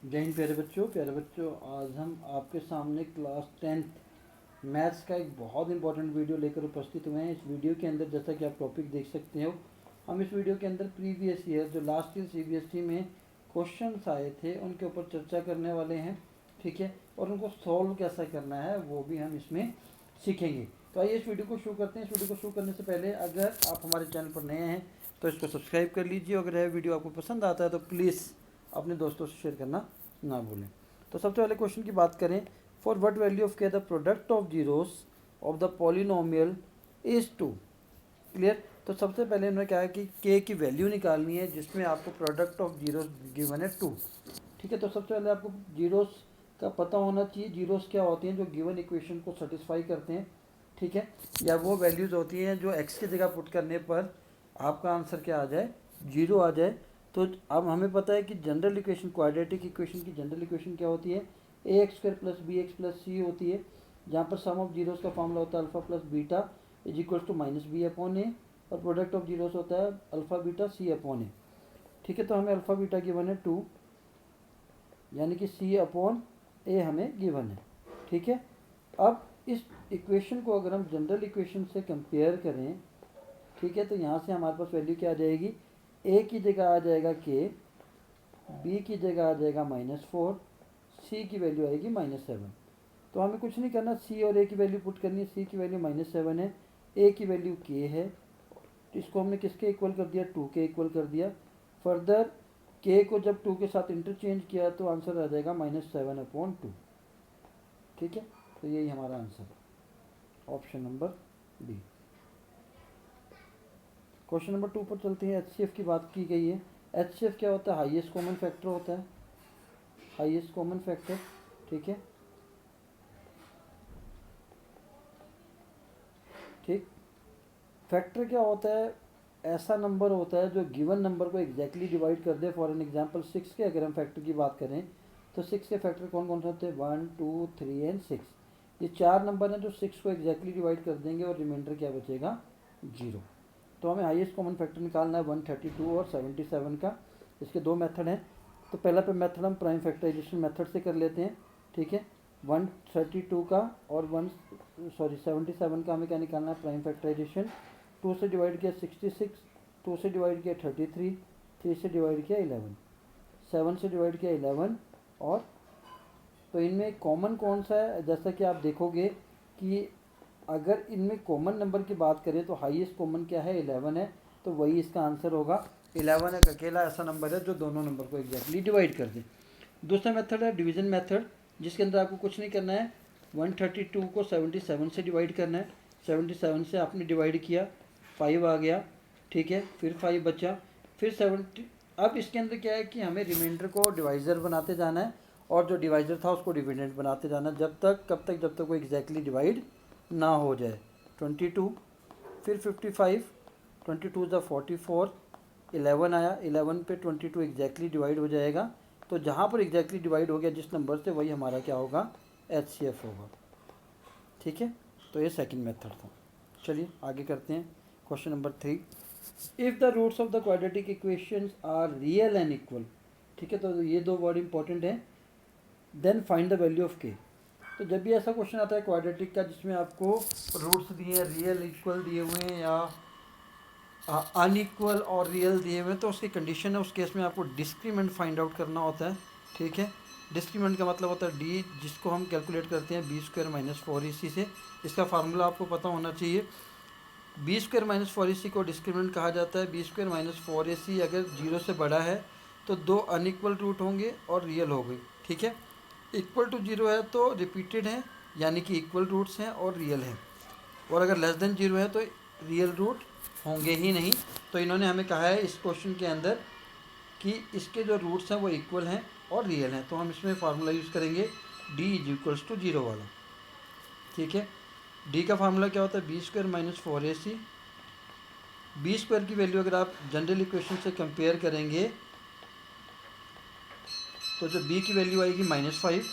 जय हिंद प्यारे बच्चों, आज हम आपके सामने क्लास 10th मैथ्स का एक बहुत इंपॉर्टेंट वीडियो लेकर उपस्थित हुए हैं। इस वीडियो के अंदर जैसा कि आप टॉपिक देख सकते हो, हम इस वीडियो के अंदर प्रीवियस ईयर जो लास्ट ईयर सीबीएसई में क्वेश्चंस आए थे उनके ऊपर चर्चा करने वाले हैं। ठीक है, और उनको सॉल्व कैसे करना है वो भी हम इसमें सीखेंगे। तो आइए इस वीडियो को शुरू करते हैं। इस वीडियो को शुरू करने से पहले अगर आप हमारे चैनल पर नए हैं तो इसको सब्सक्राइब कर लीजिए। अगर यह वीडियो आपको पसंद आता है तो प्लीज़ अपने दोस्तों से शेयर करना ना भूलें। तो सबसे पहले क्वेश्चन की बात करें, फॉर व्हाट वैल्यू ऑफ के the product of zeros of the polynomial is 2। Clear. तो सबसे पहले उन्होंने कहा कि के की वैल्यू निकालनी है जिसमें आपको प्रोडक्ट ऑफ जीरोस गिवन है 2। ठीक है, तो सबसे पहले आपको जीरोस का पता होना चाहिए। जीरोस क्या होती हैं? जो गिवन इक्वेशन को सेटिस्फाई करते हैं। ठीक है, या वो वैल्यूज़ होती हैं जो एक्स की जगह पुट करने पर आपका आंसर क्या आ जाए, जीरो आ जाए। तो अब हमें पता है कि जनरल इक्वेशन, क्वाड्रेटिक इक्वेशन की जनरल इक्वेशन क्या होती है? A X square plus B X plus C होती है, जहाँ पर सम ऑफ जीरोस का फॉर्मूला होता है alpha plus beta is equal to minus B upon A, और प्रोडक्ट ऑफ जीरोस होता है alpha beta C upon A. ठीक है, तो हमें अल्फा बीटा गिवन है 2, यानी कि सी अपॉन ए हमें गिवन है। ठीक है, अब इस इक्वेशन को अगर हम जनरल इक्वेशन से कंपेयर करें, ठीक है, तो यहाँ से हमारे पास वैल्यू क्या आ जाएगी? ए की जगह आ जाएगा के, बी की जगह आ जाएगा -4, सी की वैल्यू आएगी -7। तो हमें कुछ नहीं करना, सी और ए की वैल्यू पुट करनी है। सी की वैल्यू -7 है, ए की वैल्यू के है, तो इसको हमने किसके इक्वल कर दिया? 2 के इक्वल कर दिया। फर्दर के को जब 2 के साथ इंटरचेंज किया तो आंसर आ जाएगा -7/2। ठीक है, तो यही हमारा आंसर है, option number B. Question number 2 पर चलते हैं। एचसीएफ की बात की गई है। एचसीएफ क्या होता है? हाईएस्ट कॉमन फैक्टर होता है, हाईएस्ट कॉमन फैक्टर। ठीक है, ठीक। फैक्टर क्या होता है? ऐसा नंबर होता है जो गिवन नंबर को एग्जैक्टली डिवाइड कर दे। फॉर एन एग्जांपल 6 के अगर हम फैक्टर की बात करें तो 6 के फैक्टर कौन कौन से होते हैं? 1 2 3 एंड 6। ये 4 नंबर हैं जो 6 को एग्जैक्टली डिवाइड कर देंगे और रिमाइंडर क्या बचेगा? 0। तो हमें हाईएस्ट कॉमन फैक्टर निकालना है 132 और 77 का। इसके दो मेथड हैं। तो पहला पे मेथड हम प्राइम फैक्टराइजेशन मेथड से कर लेते हैं। ठीक है, 132 का और 77 का हमें क्या निकालना है? Prime factorisation. 2 से डिवाइड किया 66, 2 से डिवाइड किया 33, 3 से डिवाइड किया 11, 7 से डिवाइड किया 11। और तो इनमें कॉमन कौन सा है? जैसा कि आप देखोगे कि अगर इनमें कॉमन नंबर की बात करें तो हाईएस्ट कॉमन क्या है? 11 है, तो वही इसका आंसर होगा। 11 एक अकेला ऐसा नंबर है जो दोनों नंबर को एग्जैक्टली डिवाइड कर दे। दूसरा मेथड है डिवीजन मेथड, जिसके अंदर आपको कुछ नहीं करना है। 132 को 77 से डिवाइड करना है। 77 से आपने डिवाइड किया, 5 आ गया। ठीक है, फिर 5 बचा, फिर 70। अब इसके अंदर क्या है कि हमें रिमाइंडर को डिवाइज़र बनाते जाना है और जो डिवाइज़र था उसको डिविडेंड बनाते जाना है। जब तक वो एग्जैक्टली डिवाइड ना हो जाए। 22, फिर 55, 22 ज़ा 44, 11 आया, 11 पे 22 एग्जैक्टली डिवाइड हो जाएगा। तो जहाँ पर एग्जैक्टली डिवाइड हो गया जिस नंबर से, वही हमारा क्या होगा? एचसीएफ होगा। ठीक है, तो ये सेकंड मेथड था। चलिए आगे करते हैं। Question number 3, if the roots of the quadratic equations are real and equal. ठीक है, तो ये दो वर्ड इंपॉर्टेंट हैं। Then find the value of K. तो जब भी ऐसा क्वेश्चन आता है क्वाड्रेटिक का जिसमें आपको रूट्स दिए हैं, रियल इक्वल दिए हुए हैं या अनइक्वल और रियल दिए हुए हैं, तो उसकी कंडीशन है उस केस में आपको डिस्क्रीमेंट फाइंड आउट करना होता है। ठीक है, डिस्क्रीमेंट का मतलब होता है डी, जिसको हम कैलकुलेट करते हैं b² - 4ac से। इसका फार्मूला आपको पता होना चाहिए। b² - 4ac को डिस्क्रीमेंट कहा जाता है। b² - 4ac अगर 0 से बड़ा है तो दो अनइक्वल रूट होंगे और रियल हो गए। ठीक है, इक्वल टू 0 है तो रिपीटेड है, यानी कि इक्वल रूट्स हैं और रियल हैं। और अगर लेस देन 0 है तो रियल रूट होंगे ही नहीं। तो इन्होंने हमें कहा है इस क्वेश्चन के अंदर कि इसके जो रूट्स हैं वो इक्वल हैं और रियल हैं। तो हम इसमें फार्मूला यूज़ करेंगे d = 0 वाला। ठीक है, डी का फार्मूला क्या होता है? b² - 4ac। b² की वैल्यू अगर आप जनरल इक्वेशन से कंपेयर करेंगे तो जो b की वैल्यू आएगी -5।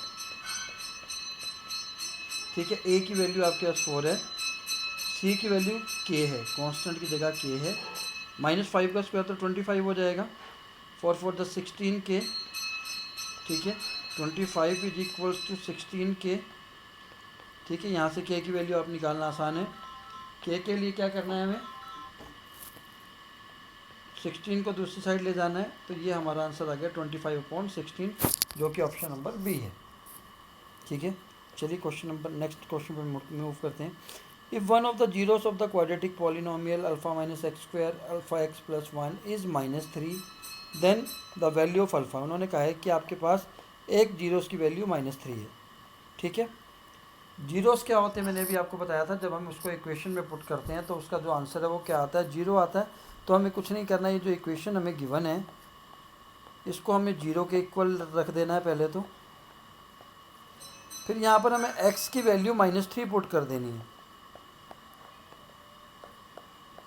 ठीक है, a की वैल्यू आपके पास 4 है, c की वैल्यू k है, कांस्टेंट की जगह k है। -5 का स्क्वायर तो 25 हो जाएगा। 4 4 = 16 k, ठीक है। 25 इज इक्वल्स टू 16 के, ठीक है। यहाँ से के की वैल्यू आप निकालना आसान है। के लिए क्या करना है, हमें 16 को दूसरी साइड ले जाना है, तो ये हमारा आंसर आ गया 25/16, जो कि ऑप्शन नंबर बी है, ठीक है। चलिए क्वेश्चन नंबर नेक्स्ट क्वेश्चन पर मूव करते हैं। If one of the zeros of the quadratic polynomial alpha minus x square alpha x plus 1 is -3 then the value of alpha. उन्होंने कहा है कि आपके पास एक जीरोस की वैल्यू -3 है, ठीक है। जीरोस क्या होते हैं मैंने भी आपको बताया था, जब हम उसको इक्वेशन में पुट करते हैं तो उसका जो आंसर है वो क्या आता है, जीरो आता है। तो हमें कुछ नहीं करना, ये जो इक्वेशन हमें गिवन है इसको हमें जीरो के इक्वल रख देना है पहले तो। फिर यहाँ पर हमें x की वैल्यू -3 पुट कर देनी है।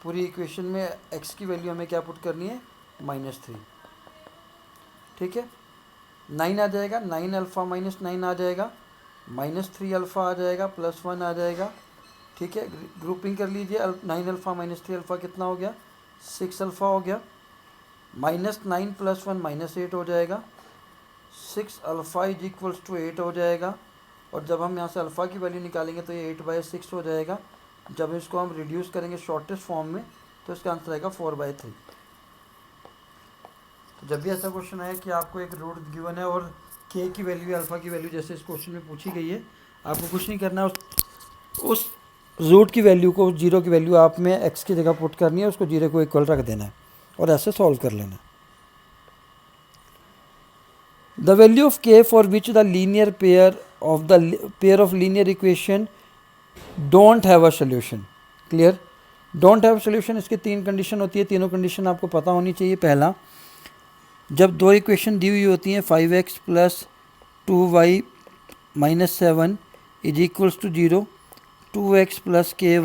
पूरी इक्वेशन में x की वैल्यू हमें क्या पुट करनी है, -3, ठीक है। 9 आ जाएगा, 9 अल्फ़ा -9 आ जाएगा, -3 अल्फ़ा आ जाएगा, +1 आ जाएगा, ठीक है। ग्रुपिंग कर लीजिए, 9 अल्फ़ा -3 अल्फ़ा कितना हो गया, 6 अल्फ़ा हो गया। -9 + 1 -8 हो जाएगा, 6 अल्फ़ा इज इक्वल्स टू 8 हो जाएगा। और जब हम यहाँ से अल्फ़ा की वैल्यू निकालेंगे तो ये 8/6 हो जाएगा। जब इसको हम रिड्यूस करेंगे शॉर्टेस्ट फॉर्म में तो इसका आंसर आएगा 4/3। तो जब भी ऐसा क्वेश्चन आए कि आपको एक रूट गिवन है और के की वैल्यू अल्फ़ा की वैल्यू जैसे इस क्वेश्चन में पूछी गई है, आपको कुछ नहीं करना, उस रूट की वैल्यू को, जीरो की वैल्यू आप में एक्स की जगह पुट करनी है, उसको जीरो को इक्वल रख देना है और ऐसे सॉल्व कर लेना है। द वैल्यू ऑफ के for which the linear pair of linear equation don't have a solution. Clear, don't have solution, इसकी 3 कंडीशन होती है, तीनों कंडीशन आपको पता होनी चाहिए। पहला, जब दो इक्वेशन दी हुई होती हैं 5x + 2y - 7 is equals to 0, 2x + ky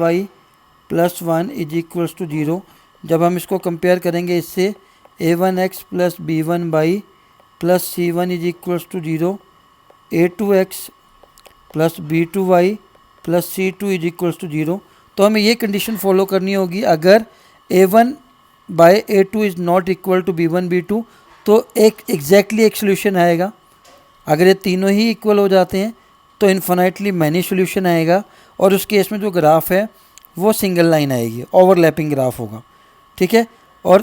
+ 1 is equals to 0। जब हम इसको कंपेयर करेंगे इससे, a1x + b1y + c1 is equals to 0, a2x + b2y + c2 is equals to 0। तो हमें ये कंडीशन फॉलो करनी होगी, अगर a1/a2 is not equal to b1 b2 तो एक एग्जैक्टली एक सोल्यूशन आएगा। अगर ये तीनों ही इक्वल हो जाते हैं तो इन्फिनाइटली मैनी सोल्यूशन आएगा, और उस केस में जो ग्राफ है वो सिंगल लाइन आएगी, ओवरलैपिंग ग्राफ होगा, ठीक है। और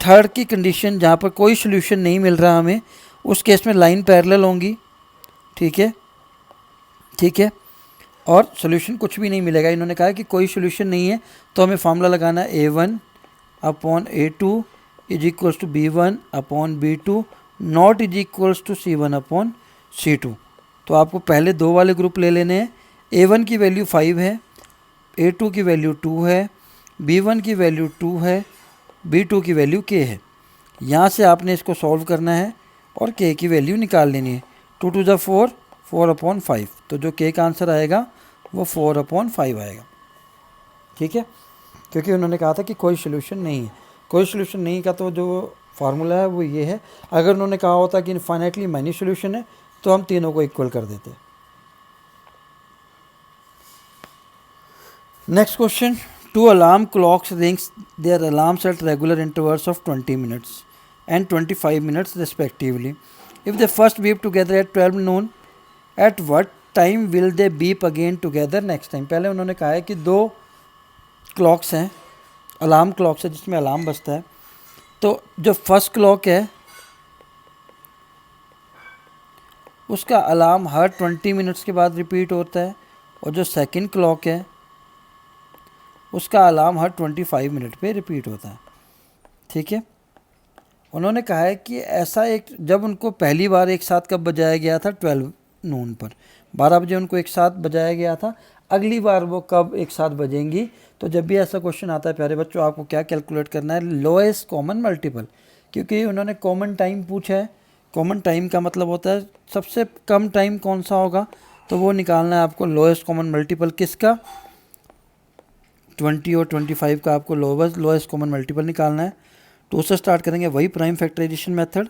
थर्ड की कंडीशन, जहाँ पर कोई सोल्यूशन नहीं मिल रहा हमें, उस केस में लाइन पैरेलल होंगी, ठीक है, ठीक है। और सोल्यूशन कुछ भी नहीं मिलेगा। इन्होंने कहा कि कोई सोल्यूशन नहीं है तो हमें फार्मूला लगाना है a1/a2 is equals to b1/b2 not is equals to c1/c2। तो आपको पहले दो वाले ग्रुप ले लेने हैं। a1 की वैल्यू 5 है, a2 की वैल्यू 2 है, b1 की वैल्यू 2 है, b2 की वैल्यू k है। यहाँ से आपने इसको सॉल्व करना है और k की वैल्यू निकाल लेनी है। 2 × 4, 4/5। तो जो k का आंसर आएगा वो 4/5 आएगा, ठीक है। क्योंकि उन्होंने कहा था कि कोई सोल्यूशन नहीं है, कोई सोल्यूशन नहीं का तो जो फार्मूला है वो ये है। अगर उन्होंने कहा होता कि इनफाइनाइटली मैनी सोल्यूशन है तो हम तीनों को इक्वल कर देते। Next question, 2 alarm clocks rings their alarms at regular intervals of 20 minutes and 25 minutes respectively. If they first beep together at 12 noon, at what time will they beep again together next time? पहले उन्होंने कहा है कि 2 clocks हैं, alarm clocks है जिसमें alarm बजता है। तो जो फर्स्ट क्लॉक है उसका अलार्म हर 20 मिनट्स के बाद रिपीट होता है, और जो सेकंड क्लॉक है उसका अलार्म हर 25 मिनट पे रिपीट होता है, ठीक है। उन्होंने कहा है कि ऐसा एक, जब उनको पहली बार एक साथ कब बजाया गया था, 12 नून पर, 12 बजे उनको एक साथ बजाया गया था। अगली बार वो कब एक साथ बजेंगी? तो जब भी ऐसा क्वेश्चन आता है प्यारे बच्चों, आपको क्या कैलकुलेट करना है, लोएस्ट कॉमन मल्टीपल। क्योंकि उन्होंने कॉमन टाइम पूछा है, कॉमन टाइम का मतलब होता है सबसे कम टाइम कौन सा होगा, तो वो निकालना है आपको लोएस्ट कॉमन मल्टीपल किसका, 20 और 25 का आपको लोएस्ट कॉमन मल्टीपल निकालना है। तो उससे स्टार्ट करेंगे, वही प्राइम फैक्टराइजेशन मेथड,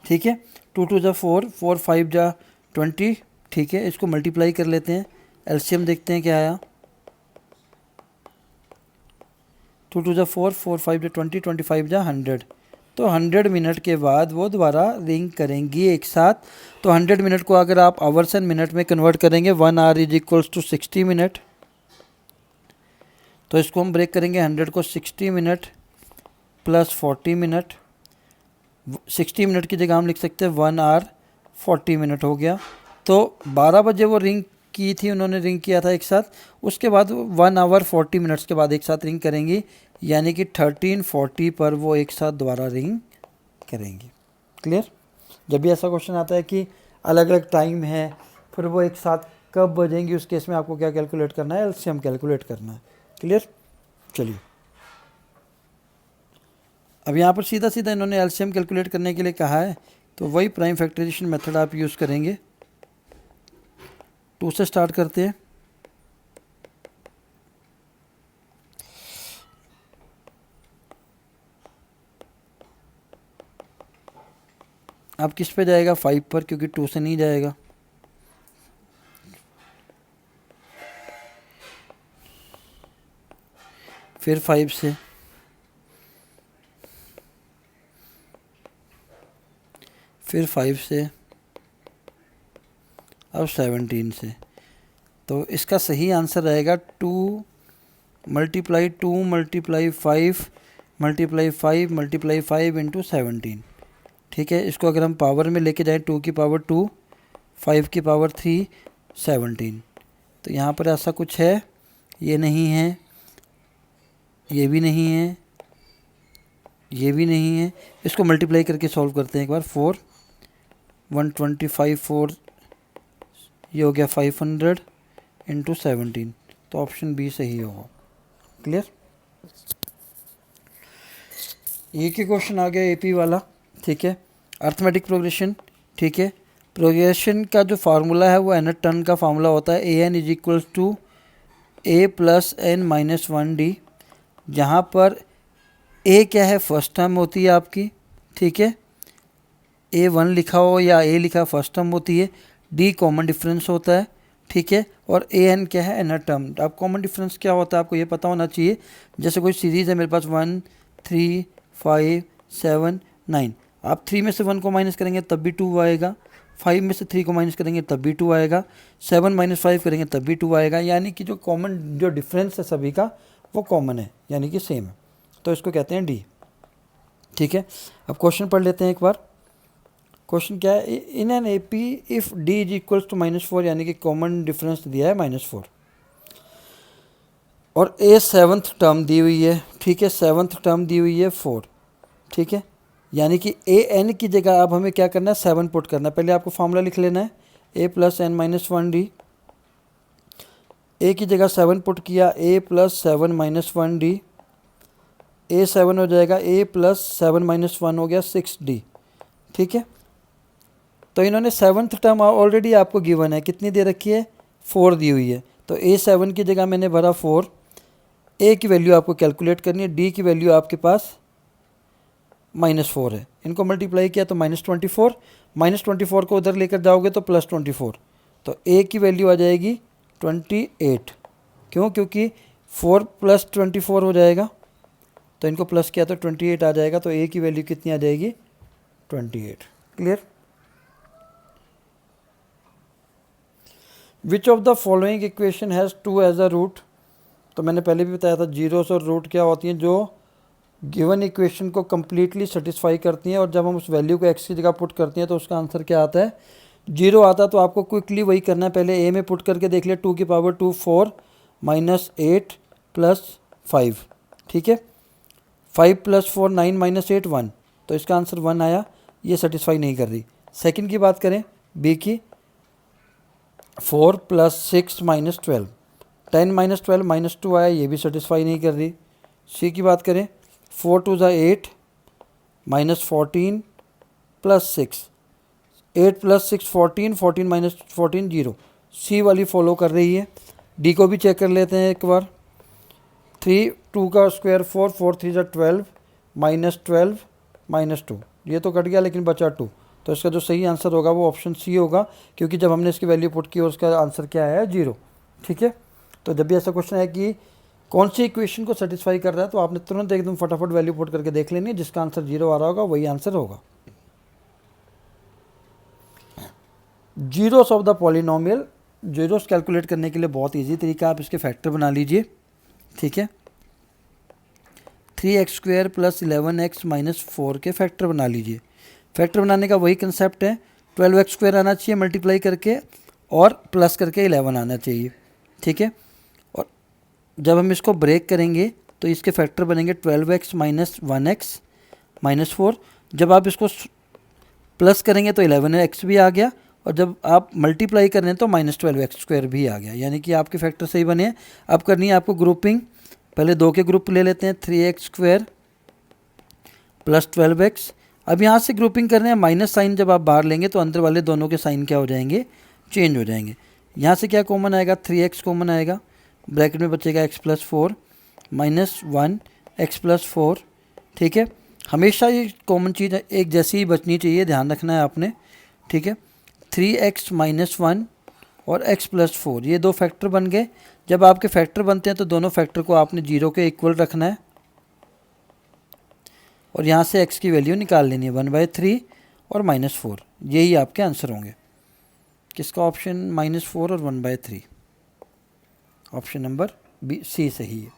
ठीक है। 2 × 4, 4 × 5 = 20, ठीक है। इसको मल्टीप्लाई कर लेते हैं, एलसीएम देखते हैं क्या आया, 2 2 जा 4, 4 5 जा 20, 25 जा 100। तो 100 मिनट के बाद वो दोबारा रिंग करेंगी एक साथ। तो 100 मिनट को अगर आप आवर्स एंड मिनट में कन्वर्ट करेंगे, 1 hour is equals to 60 minute. तो इसको हम ब्रेक करेंगे 100 को 60 मिनट प्लस 40 मिनट। 60 मिनट की जगह हम लिख सकते हैं 1 आवर 40 मिनट हो गया। तो 12 बजे वो रिंग की थी, उन्होंने रिंग किया था एक साथ। उसके बाद 1 आवर 40 मिनट्स के बाद एक साथ रिंग करेंगी, यानी कि 1340 पर वो एक साथ दोबारा रिंग करेंगी। क्लियर? जब भी ऐसा क्वेश्चन आता है कि अलग अलग टाइम है, फिर वो एक साथ कब बजेंगी, उस केस में आपको क्या कैलकुलेट करना है? एलसीएम कैलकुलेट करना है। क्लियर? चलिए, अब यहाँ पर सीधा सीधा इन्होंने एलसीएम कैलकुलेट करने के लिए कहा है, तो वही प्राइम फैक्टराइजेशन मेथड आप यूज़ करेंगे। 2 से स्टार्ट करते हैं। अब किस पे जाएगा? 5 पर, क्योंकि 2 से नहीं जाएगा। फिर 5 से, फिर 5 से, अब 17 से। तो इसका सही आंसर रहेगा 2 multiply 2 multiply 5 multiply 5 multiply 5 into 17। ठीक है, इसको अगर हम पावर में लेके जाएं, 2 की पावर 2, 5 की पावर 3, 17। तो यहाँ पर ऐसा कुछ है, ये नहीं है, ये भी नहीं है, ये भी नहीं है। इसको मल्टीप्लाई करके सॉल्व करते हैं एक बार। 4 125 4, ये हो गया 500 इंटू 17। तो ऑप्शन बी सही होगा। क्लियर? ये के क्वेश्चन आ गया एपी वाला। ठीक है, अर्थमेटिक प्रोग्रेशन। ठीक है, प्रोग्रेशन का जो फार्मूला है वो एनथ टर्न का फार्मूला होता है, A N is equals to A plus N minus 1 D, जहाँ पर ए क्या है? फर्स्ट टर्म होती है आपकी। ठीक है, A1 लिखा हो या A लिखा फर्स्ट टर्म होती है, D कॉमन डिफरेंस होता है। ठीक है, और AN क्या है? Nth term. अब कॉमन डिफरेंस क्या होता है आपको ये पता होना चाहिए। जैसे कोई सीरीज़ है मेरे पास 1 3 5 7 9, आप 3 में से 1 को माइनस करेंगे तब भी 2 आएगा, 5 में से 3 को माइनस करेंगे तब भी 2 आएगा, 7 माइनस 5 करेंगे तब भी 2 आएगा। यानी कि जो कॉमन जो डिफरेंस है सभी का वो कॉमन है, यानी कि सेम है। तो इसको कहते हैं डी। ठीक है, अब क्वेश्चन पढ़ लेते हैं एक बार। क्वेश्चन क्या है? In an A P if D is equals to -4, यानी कि कॉमन डिफरेंस दिया है -4, और ए 7th टर्म दी हुई है। ठीक है, 7th टर्म दी हुई है 4। ठीक है, यानी कि ए एन की जगह अब हमें क्या करना है? 7 पुट करना है। पहले आपको फॉर्मूला लिख लेना है, ए प्लस एन माइनस 1 डी। ए की जगह 7 पुट किया, ए प्लस 7 माइनस 1 डी, ए 7 हो जाएगा, ए प्लस 7 माइनस 1 हो गया 6 डी। ठीक है, तो इन्होंने 7th टर्म ऑलरेडी आपको गिवन है, कितनी दे रखी है? 4 दी हुई है। तो ए 7 की जगह मैंने भरा 4। ए की वैल्यू आपको कैलकुलेट करनी है, डी की वैल्यू आपके पास -4 है। इनको मल्टीप्लाई किया तो -24, -24 को उधर लेकर जाओगे तो +24। तो ए की वैल्यू आ जाएगी 28। क्यों? क्योंकि 4 + 24 हो जाएगा, तो इनको प्लस किया तो 28 आ जाएगा। तो ए की वैल्यू कितनी आ जाएगी? 28। Clear? Which of the following equation has 2 as a root? तो मैंने पहले भी बताया था जीरोस और रूट क्या होती हैं, जो गिवन इक्वेशन को कम्प्लीटली सेटिस्फाई करती हैं, और जब हम उस वैल्यू को एक्स की जगह पुट करते हैं तो उसका आंसर क्या आता है? 0 आता है। तो आपको क्विकली वही करना है, पहले ए में पुट करके देख लिया, 2 की पावर 2 4 -8 + 5। ठीक है, 5 + 4 9 -8 1, तो इसका आंसर 1 आया। ये सेटिस्फाई नहीं कर रही। सेकंड की बात करें, बी की, 4 + 6 -12, 10 -12 -2 आया, ये भी सेटिस्फाई नहीं कर रही। सी की बात करें, 4 2 = 8 -14 + 6, 8 + 6 14, 14 - 14 0। सी वाली फॉलो कर रही है। डी को भी चेक कर लेते हैं एक बार। 3 2 का स्क्वायर 4 4 3 = 12 -12 -2, ये तो कट गया लेकिन बचा 2। तो इसका जो सही आंसर होगा वो ऑप्शन सी होगा, क्योंकि जब हमने इसकी वैल्यू पुट की और उसका आंसर क्या आया? 0। ठीक है, तो जब भी ऐसा क्वेश्चन है कि कौन सी इक्वेशन को सेटिस्फाई कर रहा है, तो आपने तुरंत एकदम फटाफट वैल्यू पुट करके देख लेनी है, जिसका आंसर 0 आ रहा होगा वही आंसर होगा। Zeros of the polynomial, zeros calculate करने के लिए बहुत इजी तरीका, आप इसके फैक्टर बना लीजिए, ठीक है। 3x² + 11x - 4 के फैक्टर बना लीजिए। फैक्टर बनाने का वही कंसेप्ट है, 12x² आना चाहिए मल्टीप्लाई करके और प्लस करके 11 आना चाहिए, ठीक है। और जब हम इसको ब्रेक करेंगे तो इसके फैक्टर बनेंगे 12x - 1x - 4। जब आप इसको प्लस करेंगे तो 11x भी आ गया, और जब आप मल्टीप्लाई कर रहे हैं तो -12x² भी आ गया, यानी कि आपके फैक्टर सही बने हैं। अब करनी है आपको ग्रुपिंग, पहले दो के ग्रुप ले लेते हैं, 3x² + 12x। अब यहाँ से ग्रुपिंग करने हैं, माइनस साइन जब आप बाहर लेंगे तो अंदर वाले दोनों के साइन क्या हो जाएंगे, चेंज हो जाएंगे। यहाँ से क्या कॉमन आएगा, 3x कॉमन आएगा, ब्रैकेट में बचेगा x + 4 -1 x + 4, ठीक है। हमेशा ये कॉमन चीज़ एक जैसी ही बचनी चाहिए, ध्यान रखना है आपने, ठीक है। 3x - 1 और x + 4, ये दो फैक्टर बन गए। जब आपके फैक्टर बनते हैं तो दोनों फैक्टर को आपने 0 के इक्वल रखना है, और यहाँ से x की वैल्यू निकाल लेनी है, 1/3 और -4, यही आपके आंसर होंगे। किसका ऑप्शन -4 और 1/3, ऑप्शन नंबर C सही है,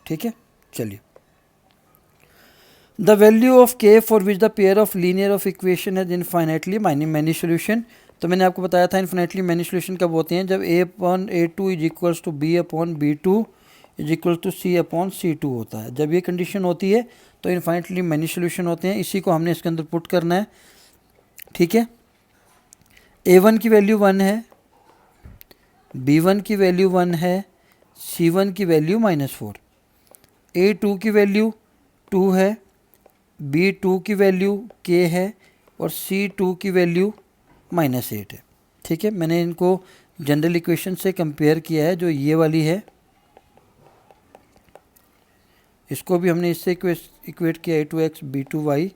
ठीक है। चलिए, the value of k for which the pair of linear of equation है इनफाइनाइटली मैनी सोल्यूशन। तो मैंने आपको बताया था इनफाइनाइटली मैनी सोल्यूशन कब होते हैं, जब a/a2 = b/b2 = c/c2 होता है। जब ये कंडीशन होती है तो इनफाइनाइटली मैनी सोल्यूशन होते हैं। इसी को हमने इसके अंदर पुट करना है, ठीक है। a1 की वैल्यू 1 है, b1 की वैल्यू 1 है, c1 की वैल्यू -4, a2 की वैल्यू 2 है, b2 की वैल्यू k है, और c2 की वैल्यू -8 है, ठीक है। मैंने इनको जनरल इक्वेशन से कंपेयर किया है, जो ये वाली है, इसको भी हमने इससे इक्वेट किया, a2x b2y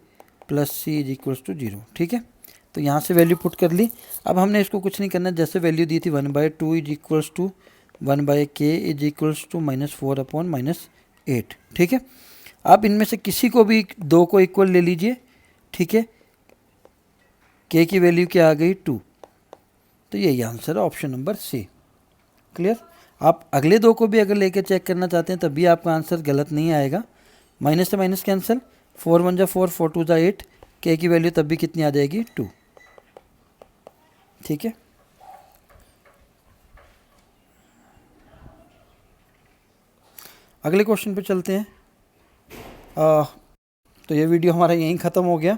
+ c = 0, ठीक है। तो यहाँ से वैल्यू पुट कर ली। अब हमने इसको कुछ नहीं करना, जैसे वैल्यू दी थी 1/2 = 1/k -4/-8, ठीक है। आप इनमें से किसी को भी दो को इक्वल ले लीजिए, ठीक है। k की वैल्यू क्या आ गई, 2, तो यही आंसर है, ऑप्शन नंबर C। क्लियर। आप अगले दो को भी अगर लेके चेक करना चाहते हैं तब भी आपका आंसर गलत नहीं आएगा। माइनस से माइनस कैंसिल, 4 × 1 = 4, 4 × 2 = 8, k की वैल्यू तब भी कितनी आ जाएगी, 2, ठीक है। अगले क्वेश्चन पे चलते हैं। तो ये वीडियो हमारा यहीं ख़त्म हो गया।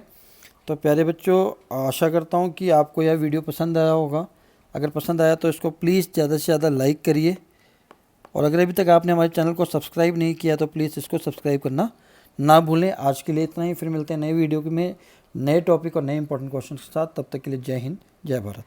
तो प्यारे बच्चों, आशा करता हूँ कि आपको यह वीडियो पसंद आया होगा। अगर पसंद आया तो इसको प्लीज़ ज़्यादा से ज़्यादा लाइक करिए, और अगर अभी तक आपने हमारे चैनल को सब्सक्राइब नहीं किया तो प्लीज़ इसको सब्सक्राइब करना ना भूलें। आज के लिए इतना ही, फिर मिलते हैं नए वीडियो में नए टॉपिक और नए इंपॉर्टेंट क्वेश्चन के साथ। तब तक के लिए जय हिंद, जय भारत।